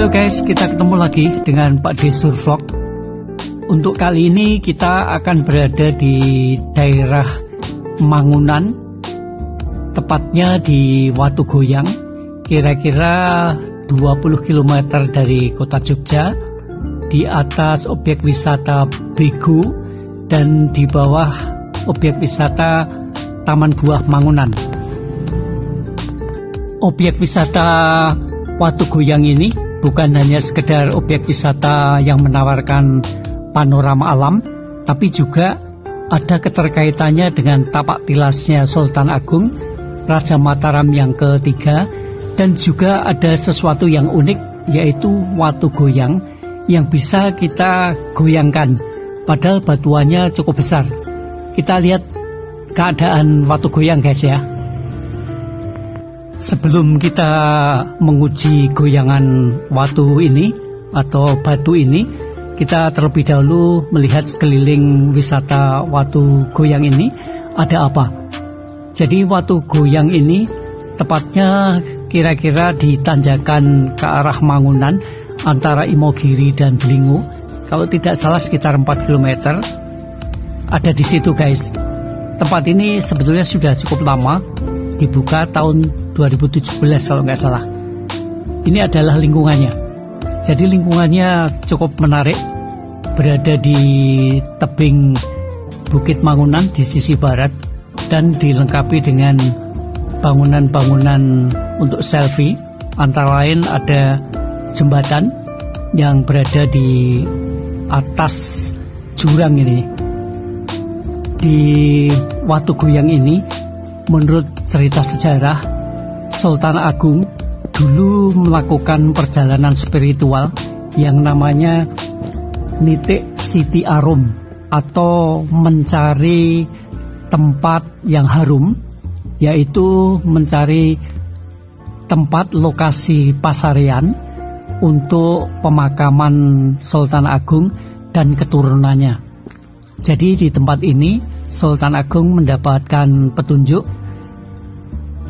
Halo guys, kita ketemu lagi dengan Pak D Survlog. Untuk kali ini kita akan berada di daerah Mangunan, tepatnya di Watu Goyang, kira-kira 20 km dari kota Jogja, di atas objek wisata Bego dan di bawah objek wisata Taman Buah Mangunan. Objek wisata Watu Goyang ini bukan hanya sekedar objek wisata yang menawarkan panorama alam, tapi juga ada keterkaitannya dengan tapak tilasnya Sultan Agung, Raja Mataram yang ketiga, dan juga ada sesuatu yang unik, yaitu Watu Goyang yang bisa kita goyangkan, padahal batuannya cukup besar. Kita lihat keadaan Watu Goyang guys ya. Sebelum kita menguji goyangan watu ini atau batu ini, kita terlebih dahulu melihat sekeliling wisata Watu Goyang ini ada apa. Jadi Watu Goyang ini tepatnya kira-kira di tanjakan ke arah Mangunan antara Imogiri dan Delingo. Kalau tidak salah sekitar 4 km. Ada di situ guys. Tempat ini sebetulnya sudah cukup lama, dibuka tahun 2017 kalau nggak salah. Ini adalah lingkungannya. Jadi lingkungannya cukup menarik, berada di tebing Bukit Mangunan di sisi barat dan dilengkapi dengan bangunan-bangunan untuk selfie. Antara lain ada jembatan yang berada di atas jurang ini. Di Watu Goyang ini, menurut cerita sejarah, Sultan Agung dulu melakukan perjalanan spiritual yang namanya Nitik Siti Arum, atau mencari tempat yang harum, yaitu mencari tempat lokasi pasarean untuk pemakaman Sultan Agung dan keturunannya. Jadi di tempat ini Sultan Agung mendapatkan petunjuk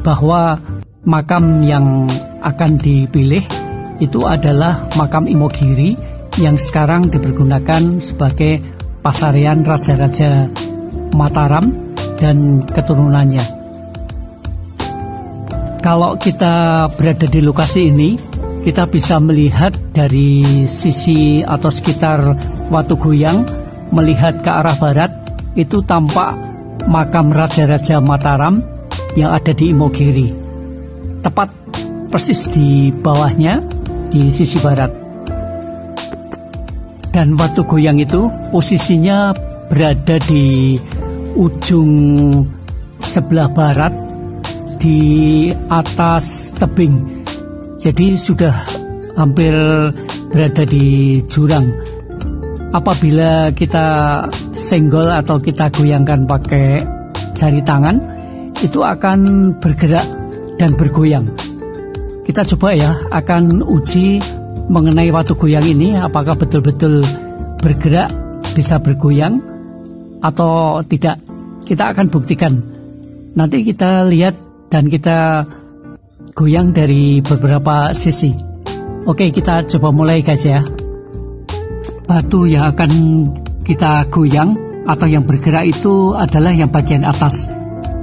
bahwa makam yang akan dipilih itu adalah makam Imogiri yang sekarang dipergunakan sebagai pasarean Raja-Raja Mataram dan keturunannya. Kalau kita berada di lokasi ini, kita bisa melihat dari sisi atau sekitar Watu Goyang, melihat ke arah barat, itu tampak makam Raja-Raja Mataram yang ada di Imogiri. Tepat persis di bawahnya, di sisi barat. Dan Watu Goyang itu posisinya berada di ujung sebelah barat, di atas tebing. Jadi sudah hampir berada di jurang. Apabila kita senggol atau kita goyangkan pakai jari tangan, itu akan bergerak dan bergoyang. Kita coba ya, akan uji mengenai Watu Goyang ini, apakah betul-betul bergerak, bisa bergoyang atau tidak. Kita akan buktikan. Nanti kita lihat dan kita goyang dari beberapa sisi. Oke, kita coba mulai guys ya. Batu yang akan kita goyang atau yang bergerak itu adalah yang bagian atas,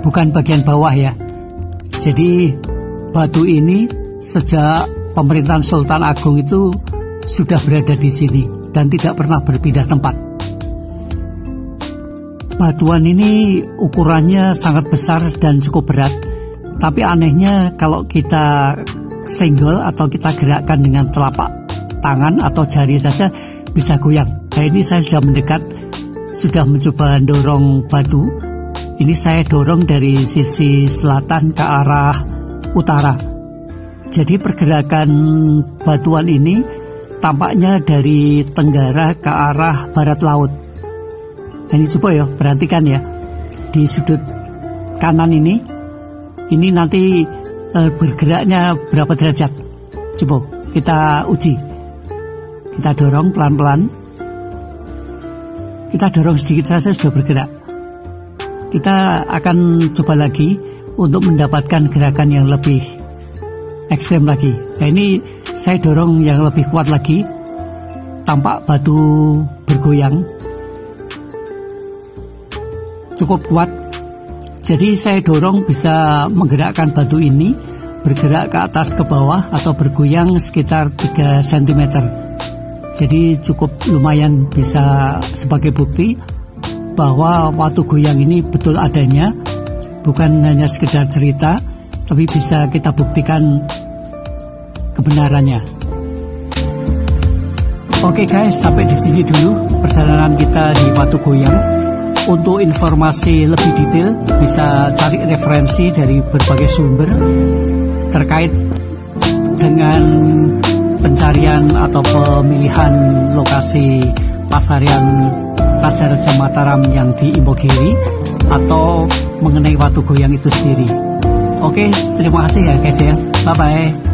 bukan bagian bawah ya. Jadi batu ini sejak pemerintahan Sultan Agung itu sudah berada di sini dan tidak pernah berpindah tempat. Batuan ini ukurannya sangat besar dan cukup berat, tapi anehnya kalau kita senggol atau kita gerakkan dengan telapak tangan atau jari saja bisa goyang. Nah, ini saya sudah mendekat, sudah mencoba dorong batu. Ini saya dorong dari sisi selatan ke arah utara. Jadi pergerakan batuan ini tampaknya dari tenggara ke arah barat laut. Nah, ini coba ya, perhatikan ya. Di sudut kanan ini nanti bergeraknya berapa derajat. Coba kita uji. Kita dorong pelan-pelan. Kita dorong sedikit saja sudah bergerak. Kita akan coba lagi untuk mendapatkan gerakan yang lebih ekstrem lagi. Nah, ini saya dorong yang lebih kuat lagi, tampak batu bergoyang cukup kuat. Jadi saya dorong bisa menggerakkan batu ini bergerak ke atas ke bawah atau bergoyang sekitar 3 cm. Jadi cukup lumayan bisa sebagai bukti bahwa waktu goyang ini betul adanya, bukan hanya sekedar cerita, tapi bisa kita buktikan kebenarannya. Oke guys, sampai di sini dulu perjalanan kita di Watu Goyang. Untuk informasi lebih detail bisa cari referensi dari berbagai sumber terkait dengan pencarian atau pemilihan lokasi pasarian Raja-Raja Mataram yang di Imogiri atau mengenai Watu Goyang itu sendiri. Oke, terima kasih ya guys ya. Bye bye.